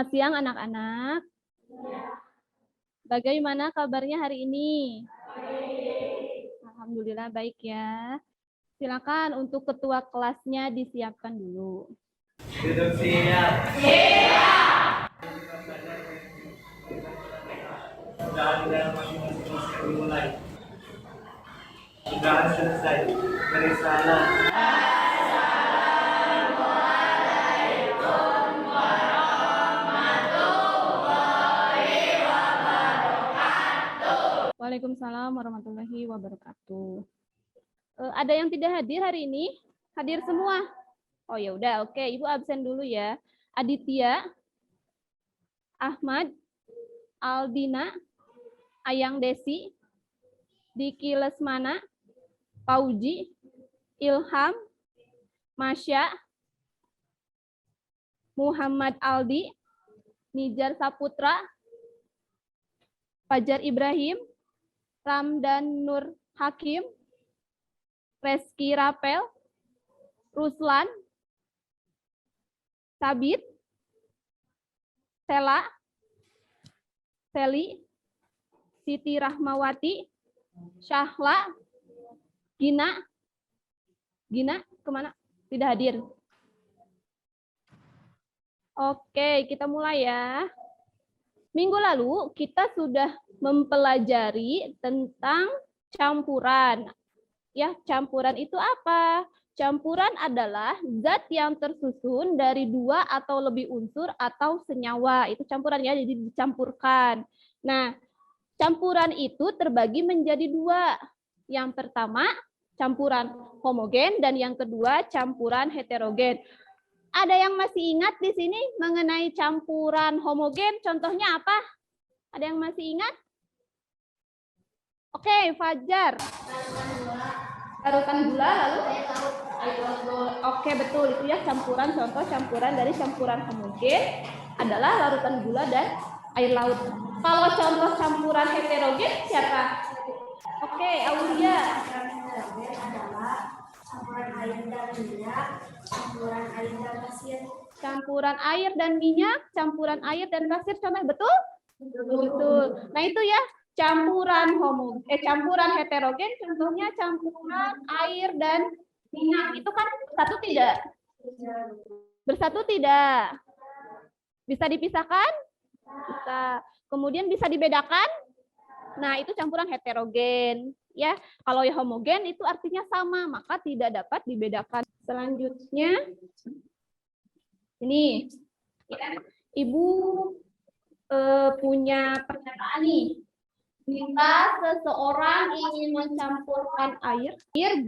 Selamat siang anak-anak. Bagaimana kabarnya hari ini? Alhamdulillah baik ya. Silakan untuk ketua kelasnya disiapkan dulu. Duduk siap. Sudah dalam masing-masing dimulai. Sudah selesai. Beri salam. Waalaikumsalam warahmatullahi wabarakatuh. Ada yang tidak hadir hari ini? Hadir semua? Oh ya udah, oke. Ibu absen dulu ya. Aditya, Ahmad, Aldina, Ayang Desi, Diki Lesmana, Pauji, Ilham, Masya, Muhammad Aldi, Nijar Saputra, Fajar Ibrahim, Ramdan Nur Hakim, Reski Rapel, Ruslan, Sabit, Sela, Seli, Siti Rahmawati, Syahla, Gina kemana? Tidak hadir. Oke, kita mulai ya. Minggu lalu kita sudah mempelajari tentang campuran. Ya, campuran itu apa? Campuran adalah zat yang tersusun dari dua atau lebih unsur atau senyawa. Itu campuran ya, jadi dicampurkan. Nah, campuran itu terbagi menjadi dua. Yang pertama, campuran homogen dan yang kedua campuran heterogen. Ada yang masih ingat di sini mengenai campuran homogen? Contohnya apa? Ada yang masih ingat? Oke, Fajar. Larutan gula lalu? Oke, betul. Itu ya campuran, contoh campuran dari campuran homogen adalah larutan gula dan air laut. Kalau contoh campuran heterogen siapa? Oke, Aulia. Campuran air dan minyak, campuran air dan pasir. Campuran air dan minyak, campuran air dan pasir, contoh betul? Betul. Nah itu ya campuran campuran heterogen, contohnya campuran air dan minyak. Itu kan satu tidak? Bersatu tidak? Bisa dipisahkan? Bisa. Kemudian bisa dibedakan? Nah itu campuran heterogen. Ya, kalau yang homogen itu artinya sama, maka tidak dapat dibedakan. Selanjutnya, ini ya, Ibu punya pernyataan nih. Jika seseorang ingin mencampurkan air,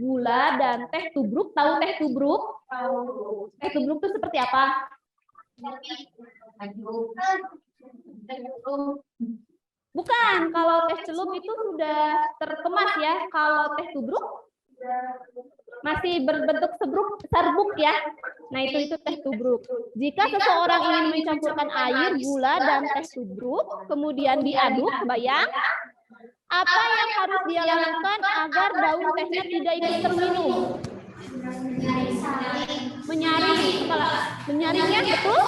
gula, dan teh tubruk, tahu teh tubruk? Teh tubruk itu seperti apa? Bukan, kalau teh celup itu sudah terkemas ya. Kalau teh tubruk masih berbentuk serbuk ya. Nah itu teh tubruk. Jika seseorang ingin mencampurkan air, gula, dan teh tubruk, kemudian diaduk, bayang, apa yang harus dia lakukan agar daun tehnya tidak ikut terminum? Menyaringnya, betul?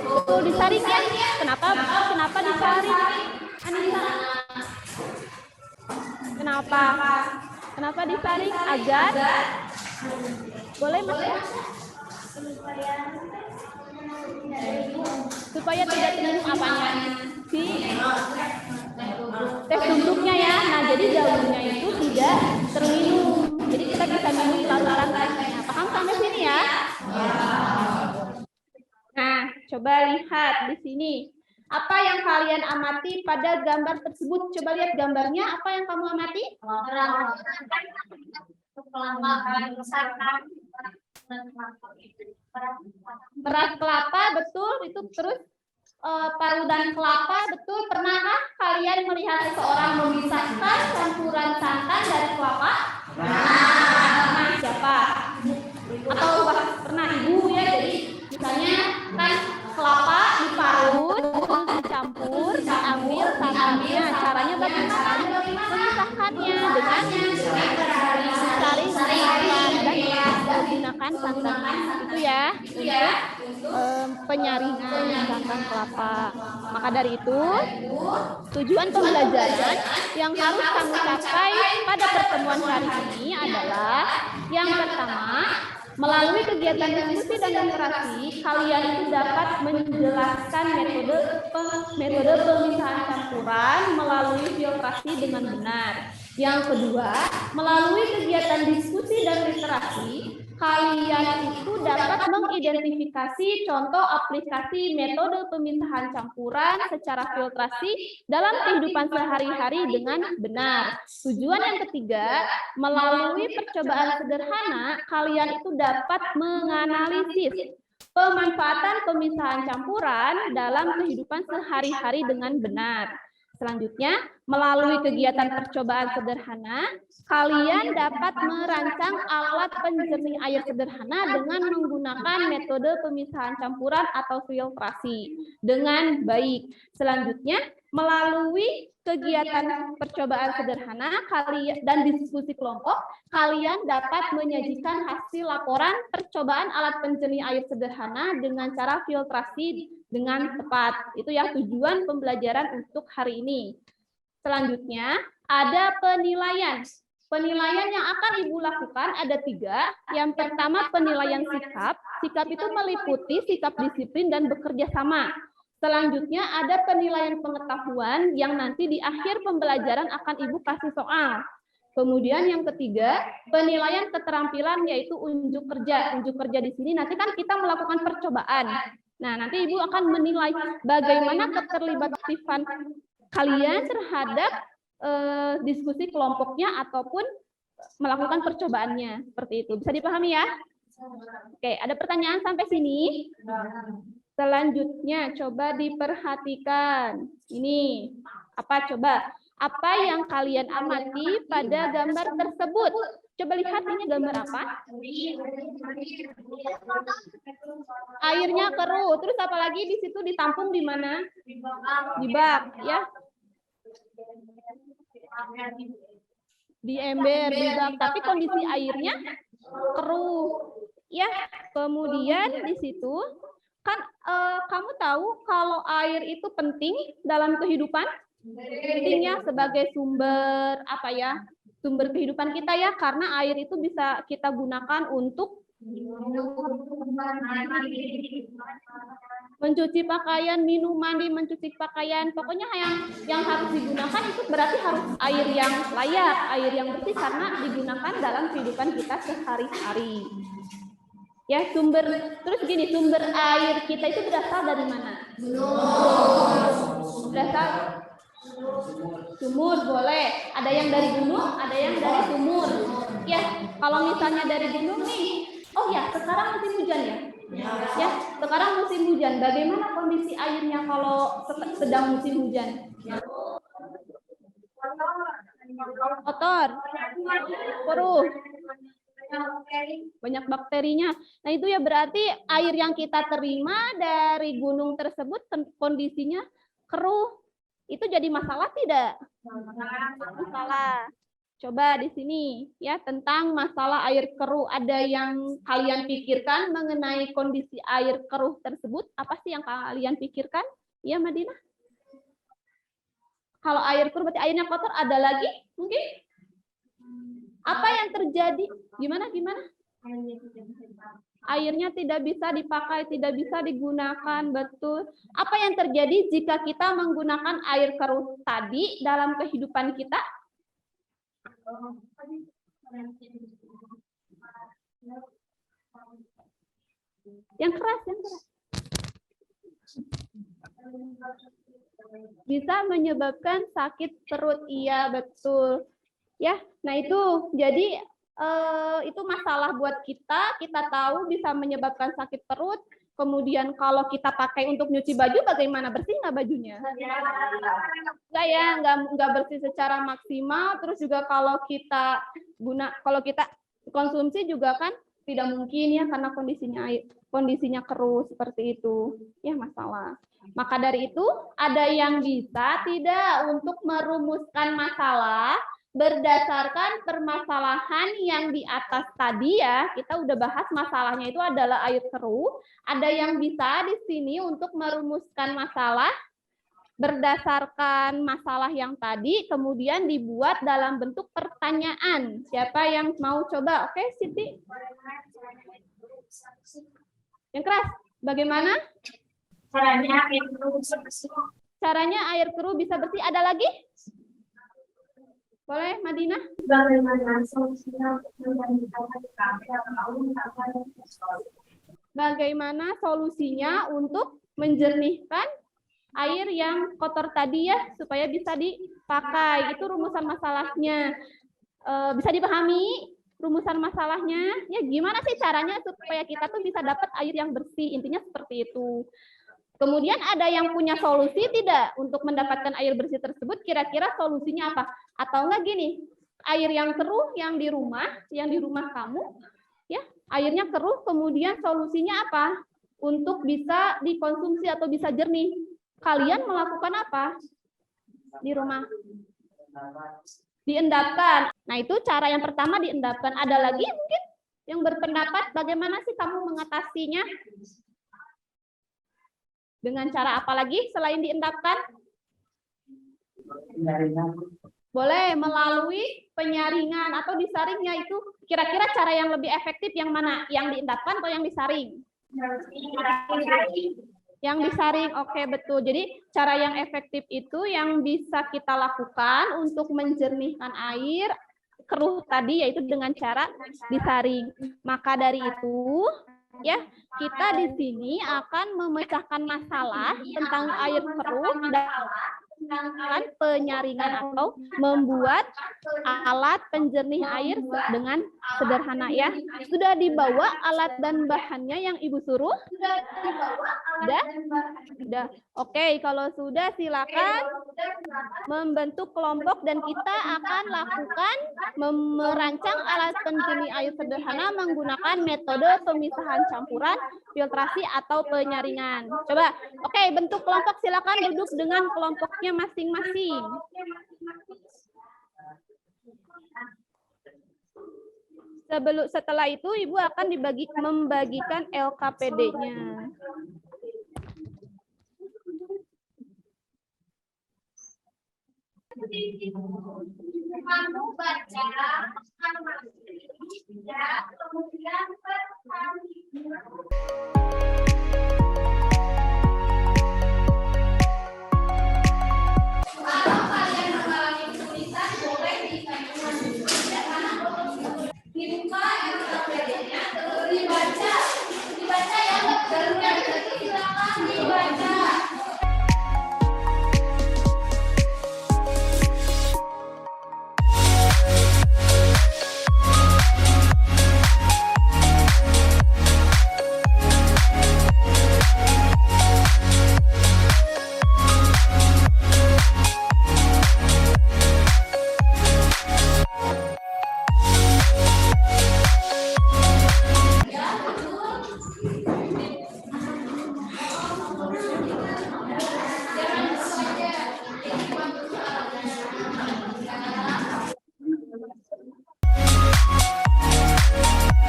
Betul, disaring ya. Kenapa disaring? Anissa. Kenapa disaring? Agar boleh Mas ya? Supaya tidak terminum apanya? Si teh tubruknya ya. Nah, jadi daunnya itu tidak terminum. Jadi kita bisa minum larutan tehnya. Paham sampai sini ya? Nah, coba lihat di sini. Apa yang kalian amati pada gambar tersebut? Coba lihat gambarnya. Apa yang kamu amati? Peras kelapa, betul. Itu terus parutan kelapa, betul. Pernahkah kalian melihat seseorang memisahkan campuran santan dari kelapa? Nah, siapa? Atau pernah ibu ya? Jadi misalnya kan kelapa diparut, terus dicampur, diambil santannya. Caranya bagaimana? Memisahkannya dengan mencari santan dan menggunakan santannya. Itu ya untuk penyaringan santan kelapa. Maka dari itu, tujuan pembelajaran yang harus kamu capai pada pertemuan hari ini adalah yang pertama, melalui kegiatan diskusi dan literasi, kalian itu dapat menjelaskan metode pemisahan campuran melalui filtrasi dengan benar. Yang kedua, melalui kegiatan diskusi dan literasi, kalian itu dapat mengidentifikasi contoh aplikasi metode pemisahan campuran secara filtrasi dalam kehidupan sehari-hari dengan benar. Tujuan yang ketiga, melalui percobaan sederhana, kalian itu dapat menganalisis pemanfaatan pemisahan campuran dalam kehidupan sehari-hari dengan benar. Selanjutnya, melalui kegiatan percobaan sederhana, kalian dapat merancang alat penjernih air sederhana dengan menggunakan metode pemisahan campuran atau filtrasi dengan baik. Selanjutnya, melalui kegiatan percobaan sederhana dan diskusi kelompok, kalian dapat menyajikan hasil laporan percobaan alat penjernih air sederhana dengan cara filtrasi dengan tepat. Itu ya tujuan pembelajaran untuk hari ini. Selanjutnya, ada penilaian. Penilaian yang akan Ibu lakukan ada 3. Yang pertama, penilaian sikap. Sikap itu meliputi sikap disiplin dan bekerja sama. Selanjutnya, ada penilaian pengetahuan yang nanti di akhir pembelajaran akan Ibu kasih soal. Kemudian yang ketiga, penilaian keterampilan yaitu unjuk kerja. Unjuk kerja di sini nanti kan kita melakukan percobaan. Nah, nanti Ibu akan menilai bagaimana keterlibatan kalian terhadap diskusi kelompoknya ataupun melakukan percobaannya. Seperti itu. Bisa dipahami ya? Oke, ada pertanyaan sampai sini? Selanjutnya, coba diperhatikan. Ini, apa coba? Apa yang kalian amati pada gambar tersebut? Coba lihat ini gambar apa? Airnya keruh. Terus apalagi di situ ditampung di mana? Di bak, ya. Di ember, di bak. Tapi kondisi airnya keruh. Ya. Kemudian di situ kan kamu tahu kalau air itu penting dalam kehidupan? Pentingnya sebagai sumber apa ya? Sumber kehidupan kita ya, karena air itu bisa kita gunakan untuk mencuci pakaian, minum, mandi, mencuci pakaian. Pokoknya yang harus digunakan itu berarti harus air yang layak, air yang bersih karena digunakan dalam kehidupan kita sehari-hari. Ya, terus gini, sumber air kita itu berasal dari mana? Berasal sumur boleh, ada yang dari gunung, ada yang dari sumur. Ya, kalau misalnya dari gunung nih, oh ya, sekarang musim hujan ya. Ya, sekarang musim hujan. Bagaimana kondisi airnya kalau sedang musim hujan? Kotor, keruh, banyak bakterinya. Nah, itu ya berarti air yang kita terima dari gunung tersebut kondisinya keruh. Itu jadi masalah tidak? Masalah. Coba di sini ya tentang masalah air keruh. Ada yang kalian pikirkan mengenai kondisi air keruh tersebut? Apa sih yang kalian pikirkan? Ya, Madinah? Kalau air keruh berarti airnya kotor. Ada lagi mungkin? Apa yang terjadi? Gimana? Airnya tidak bisa dipakai, tidak bisa digunakan, betul. Apa yang terjadi jika kita menggunakan air keruh tadi dalam kehidupan kita? Yang keras. Bisa menyebabkan sakit perut, iya betul. Ya, nah itu jadi itu masalah buat kita tahu bisa menyebabkan sakit perut. Kemudian kalau kita pakai untuk nyuci baju, bagaimana, bersih nggak bajunya? Nggak ya, nggak bersih secara maksimal. Terus juga kalau kita konsumsi juga kan tidak mungkin ya karena kondisinya keruh seperti itu. Ya masalah. Maka dari itu ada yang bisa tidak untuk merumuskan masalah berdasarkan permasalahan yang di atas tadi ya, kita udah bahas masalahnya itu adalah air keruh. Ada yang bisa di sini untuk merumuskan masalah berdasarkan masalah yang tadi, kemudian dibuat dalam bentuk pertanyaan. Siapa yang mau coba? Oke, Siti. Yang keras. Bagaimana? Caranya air keruh bisa bersih. Ada lagi? Boleh, Madinah? Bagaimana solusinya untuk menjernihkan air yang kotor tadi ya, supaya bisa dipakai. Itu rumusan masalahnya. Bisa dipahami rumusan masalahnya? Ya, gimana sih caranya supaya kita tuh bisa dapat air yang bersih? Intinya seperti itu. Kemudian ada yang punya solusi tidak untuk mendapatkan air bersih tersebut? Kira-kira solusinya apa? Atau enggak gini, air yang keruh yang di rumah kamu, ya airnya keruh, kemudian solusinya apa? Untuk bisa dikonsumsi atau bisa jernih. Kalian melakukan apa di rumah? Diendapkan. Nah itu cara yang pertama, diendapkan. Ada lagi mungkin yang berpendapat bagaimana sih kamu mengatasinya? Dengan cara apa lagi selain diendapkan? Boleh melalui penyaringan atau disaringnya. Itu kira-kira cara yang lebih efektif yang mana? Yang diendapkan atau yang disaring? Yang disaring. Oke, betul. Jadi cara yang efektif itu yang bisa kita lakukan untuk menjernihkan air keruh tadi, yaitu dengan cara disaring. Maka dari itu, ya, kita di sini akan memecahkan masalah tentang air keruh dan penyaringan atau membuat alat penjernih air dengan sederhana ya. Sudah dibawa alat dan bahannya yang Ibu suruh? Sudah. Oke, kalau sudah silakan membentuk kelompok dan kita akan lakukan merancang alat penjernih air sederhana menggunakan metode pemisahan campuran, filtrasi atau penyaringan. Coba. Oke, bentuk kelompok, silakan duduk dengan kelompoknya masing-masing. Setelah itu Ibu akan membagikan LKPD-nya. Kamu baca, kemudian kalau kalian mengalami kesulitan, boleh dibuka LKPD-nya, terus dibaca ya, dalamnya itu silakan dibaca.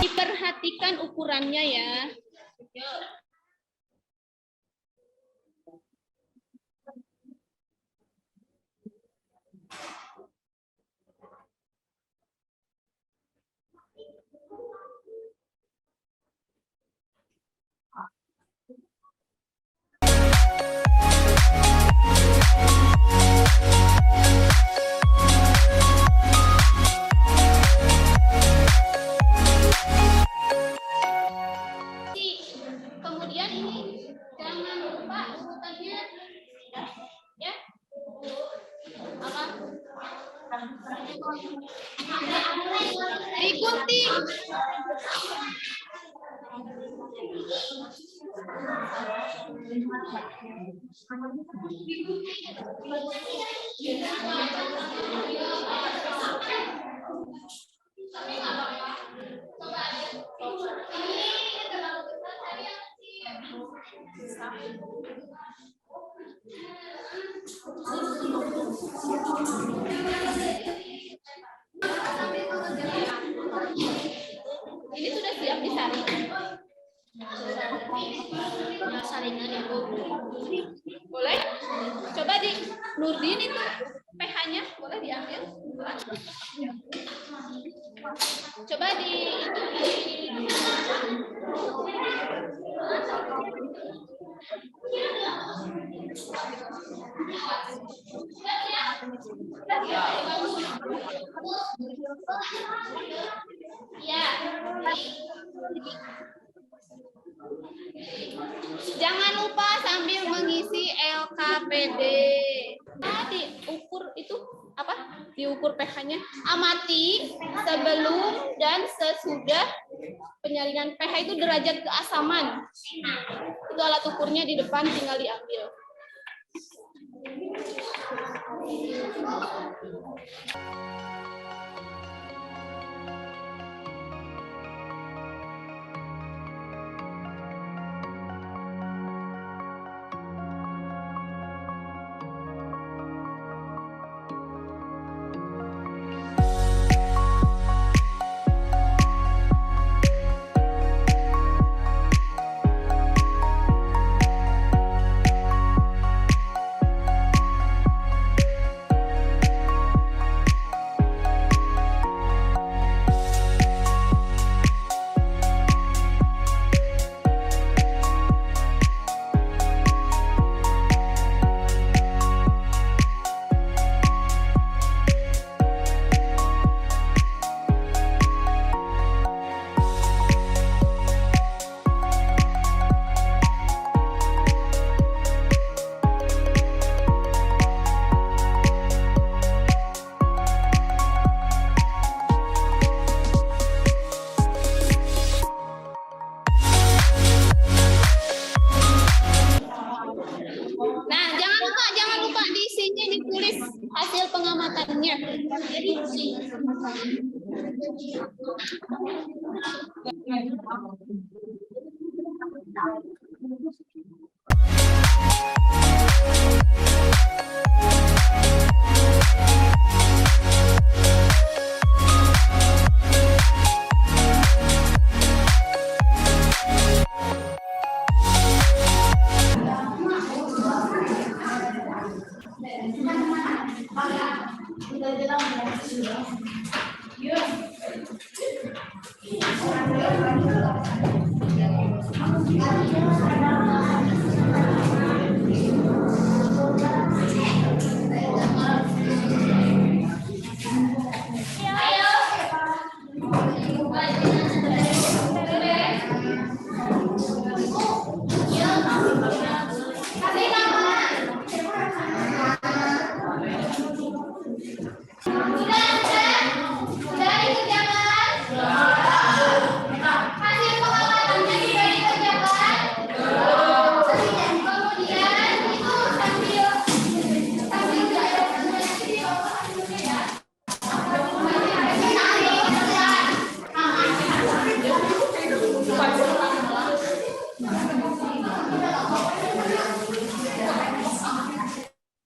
Diperhatikan ukurannya ya. Kemudian ini jangan lupa urutannya ya. Apa? Digunting. Tapi nggak apa-apa. Coba aja. Ini terlalu besar, saya yang kecil. Ini sudah siap disaring. Saringan itu. Boleh? Coba di Nurdin itu pH-nya boleh diambil. Coba di ya. Jangan lupa sambil mengisi LKPD. Nah, diukur itu apa? Diukur pH-nya. Amati sebelum dan sesudah penyaringan pH itu derajat keasaman. Itu alat ukurnya di depan, tinggal diambil. Nah, jangan lupa di sini ditulis hasil pengamatannya.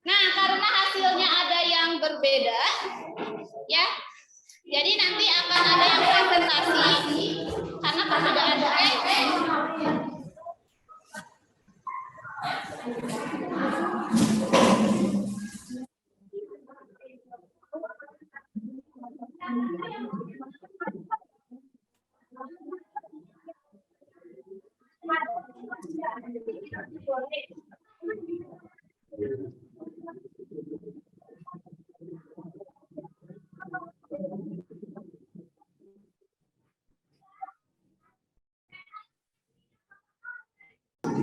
Nah, karena hasilnya ada yang berbeda, ya. Jadi nanti akan ada yang presentasi karena perbedaan.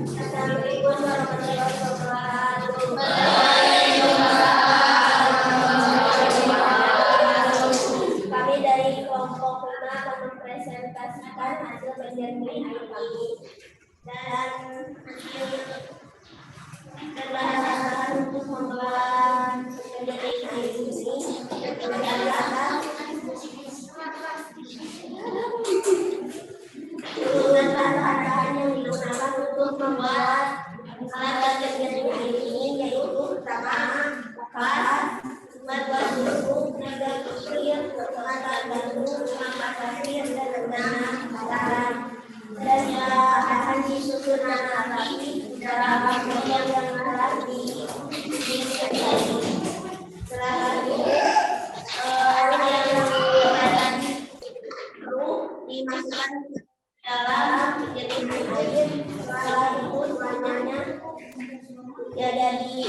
Assalamualaikum warahmatullahi wabarakatuh. Kami dari kelompok 5 akan mempresentasikan hasil penelitian ini dan hasil untuk membuat penelitian ini adalah dengan bahan-bahan yang digunakan untuk membuat alat penelitian ini, yaitu pertama kapas, batuan bubuk, tenaga kecil, alat batu, kampas pasir, dan benang. dan akan disusun lagi dalam yang lagi setelah itu yang dimasukkan dalam piring air. Setelah itu warnanya ya jadi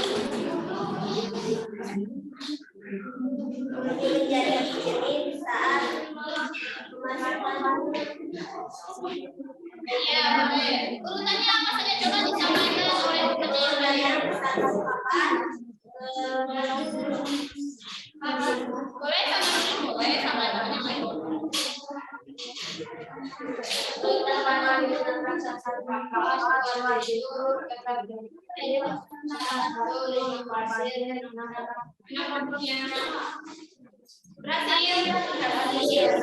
menjadi ini saat memasukkan. Iya, boleh. Urutannya apa saja coba disampaikan oleh teman-teman yang Satu papan boleh sama teman yang lain. kita akan satu papan Berhasil.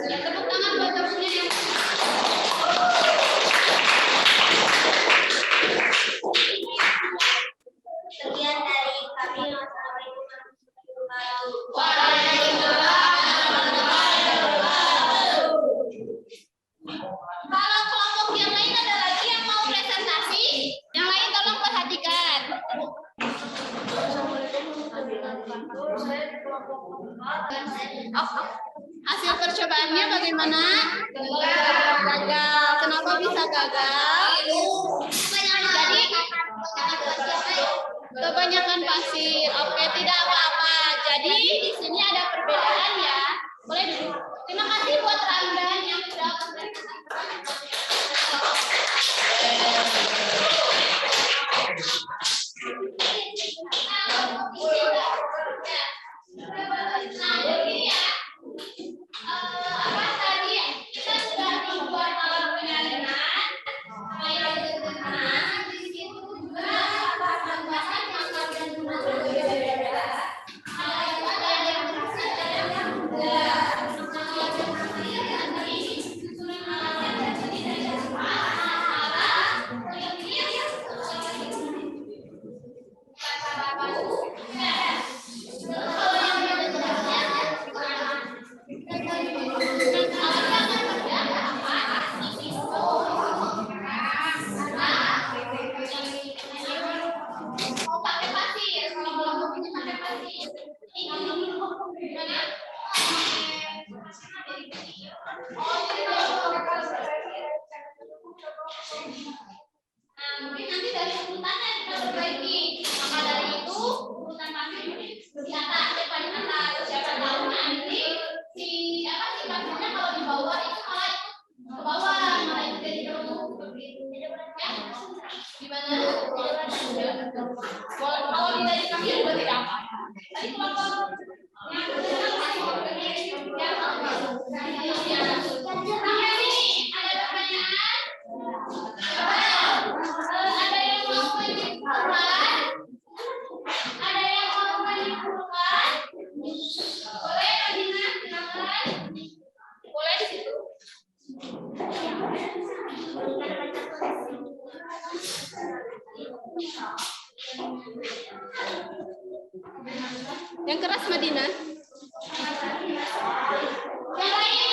Tepuk tangan buat temannya yang sekian dari kami. Wassalamualaikum warahmatullahi wabarakatuh. Kalau kelompok yang lain ada lagi yang mau presentasi, yang lain tolong perhatikan. Hasil percobaannya bagaimana? Gagal. Kenapa bisa gagal? Jadi kebanyakan pasir. Oke, tidak apa-apa. Jadi di sini ada perbedaan ya. Boleh dulu. Terima kasih buat Ramdan yang sudah apa tadi kita sudah membuat alat penyaringan, air sederhana, di situ juga tambahan mangkak dan gula berbeda-beda. Ada yang kecil, ada yang mudah. Kalau yang kecil nanti susunan alatnya terdiri dari alat, yang kecil, kalau yang berbeda-beda mungkin nanti dari urutannya kita perbaiki. Maka dari itu urutan pasir di atas, paling atas. Siapa tahu nanti si pasirnya kalau di bawah itu malah ke bawah, malah itu jadi terus. Ya, gimana? Kalau dari pasir berarti apa? Tadi kelompok yang ini ada pertanyaan? Ada yang mau menyimpulkan? Ada yang mau menyimpulkan? Boleh, Adina, silakan. Boleh di situ. Yang keras, Madina. Yang lain,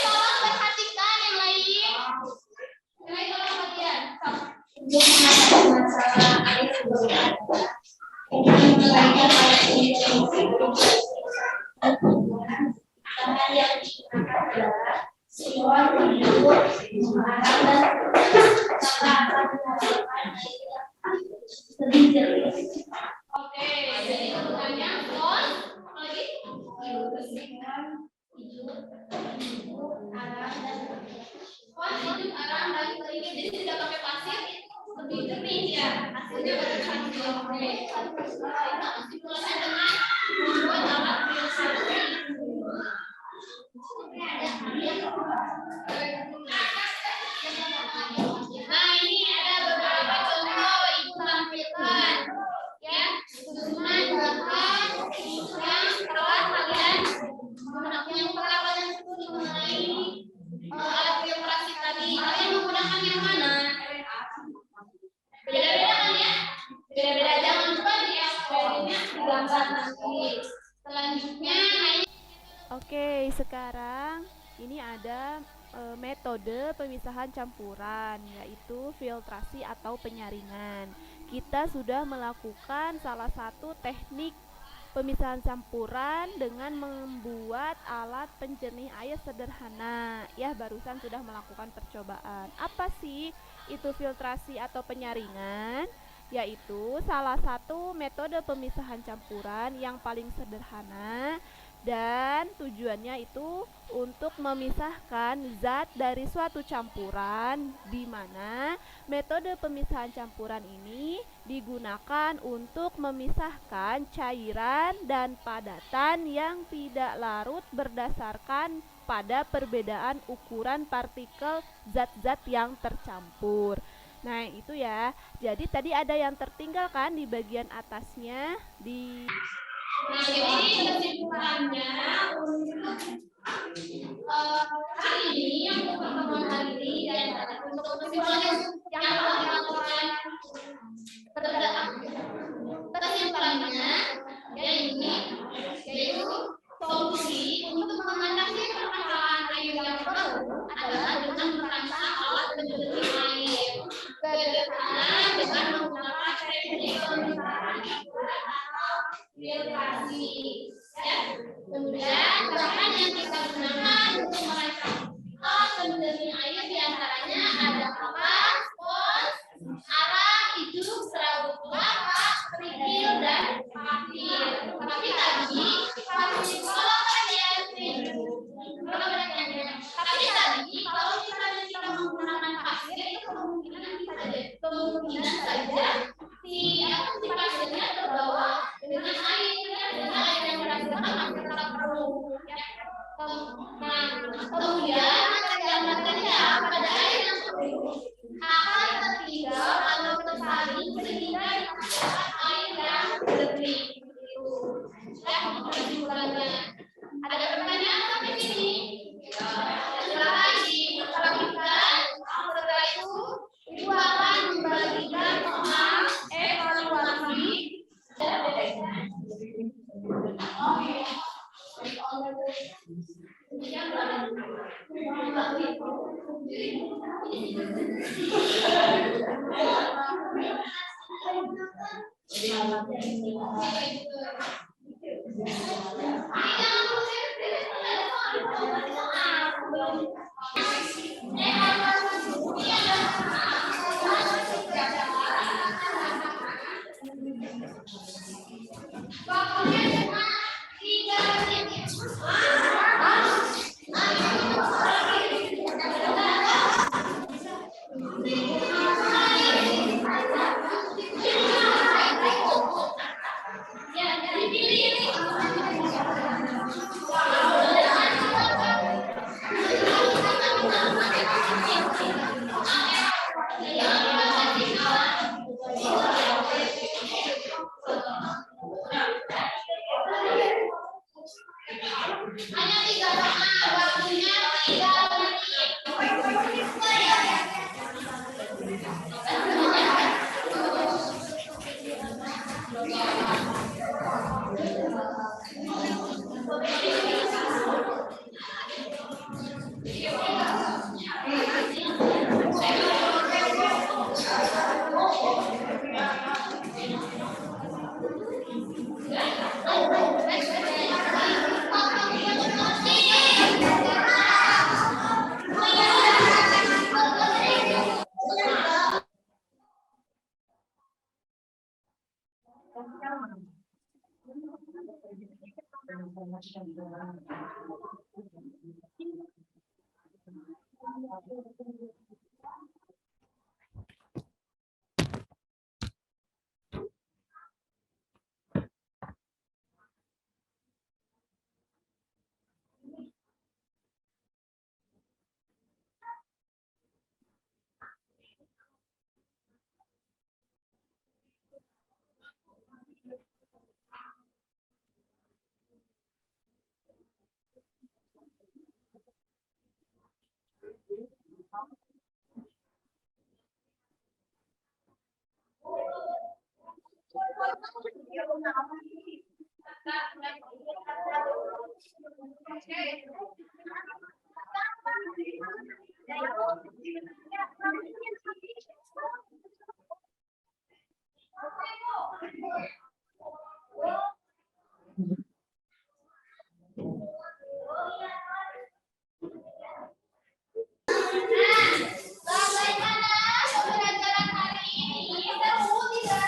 tolong perhatikan yang lain. Yang lain tolong perhatian. Untuk mengatasi masalah air berbeda, bahan yang digunakan adalah simbol menyebut mengarah dan maka akan menghasilkan air yang lebih jernih. Oke, jadi urutannya kon lagi kon hidup arang dan keringin. Jadi tidak pakai pasir lebih jernih ya. Hasilnya berhasil. Oke. Itu kesimpulannya dengan membuat alat filtrasi. Nah, ini ada beberapa contoh Ibu tampilkan. Ya, susunan bahan yang telah kalian yang telah kalian studi mengenai alat filtrasi tadi. Kalian menggunakan yang mana? Beda-beda kan ya? Beda-beda. Jangan lupa di FPD-nya digambar nanti. Selanjutnya Oke, sekarang ini ada metode pemisahan campuran, yaitu filtrasi atau penyaringan. Kita sudah melakukan salah satu teknik pemisahan campuran dengan membuat alat penjernih air sederhana. Ya, barusan sudah melakukan percobaan. Apa sih itu filtrasi atau penyaringan? Yaitu salah satu metode pemisahan campuran yang paling sederhana dan tujuannya itu untuk memisahkan zat dari suatu campuran, di mana metode pemisahan campuran ini digunakan untuk memisahkan cairan dan padatan yang tidak larut berdasarkan pada perbedaan ukuran partikel zat-zat yang tercampur. Nah, itu ya. Jadi tadi ada yang tertinggal kan di bagian atasnya di Nah, jadi kesimpulannya untuk hari ini, untuk pertemuan hari ini, dan untuk kesimpulannya yang telah dilakukan kesimpulannya yaitu solusi untuk mengatasi permasalahan air yang baru adalah dengan merancang alat penjernih air sederhana dengan menggunakan teknik pemisahan atau filtrasi. Ya. Kemudian bahan yang kita gunakan untuk merancang alat penjernih air diantaranya ada kapas, spons, arang, hidung, serabut kelapa, kerikil, dan pasir. Tapi tadi kalau misalnya kita menggunakan pasir itu kemungkinan saja si pasirnya terbawa dengan air yang berdasarkan kita perlu. Nah, kemudian material pada air yang akan tertinggal atau tersaring sehingga dikhasilkan air yang jernih. Ya, kesimpulannya. Ada pertanyaan sampai sini? Silakan diperhatikan. Setelah itu, Ibu akan membagikan soal evaluasi. Waktunya cuma 3 menit. Ya, dipilih. Hanya 3 soal, waktunya 3 menit. Bagaimana pembelajaran hari ini? Seru tidak?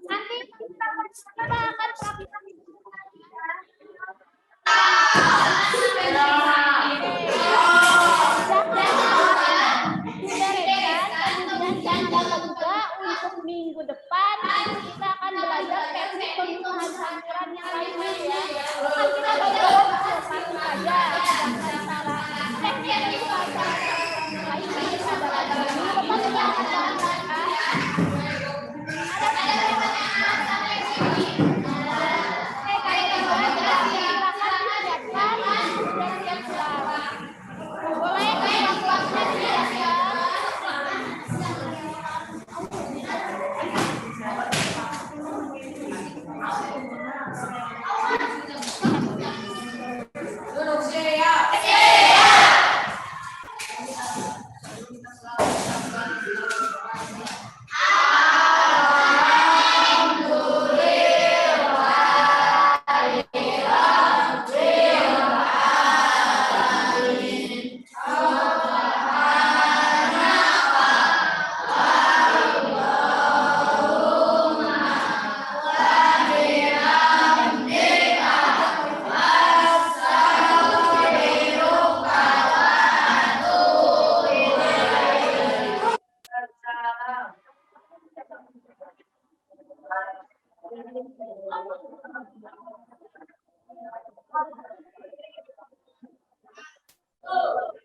Nanti kita akan praktik. Untuk minggu depan kita akan belajar teknik penghitungan campuran yang lainnya ya. Kan kita belajar satu saja. Teknik penghitungan campuran yang lainnya kita belajar. Minggu depan kita akan belajar.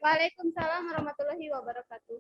Waalaikumsalam warahmatullahi wabarakatuh.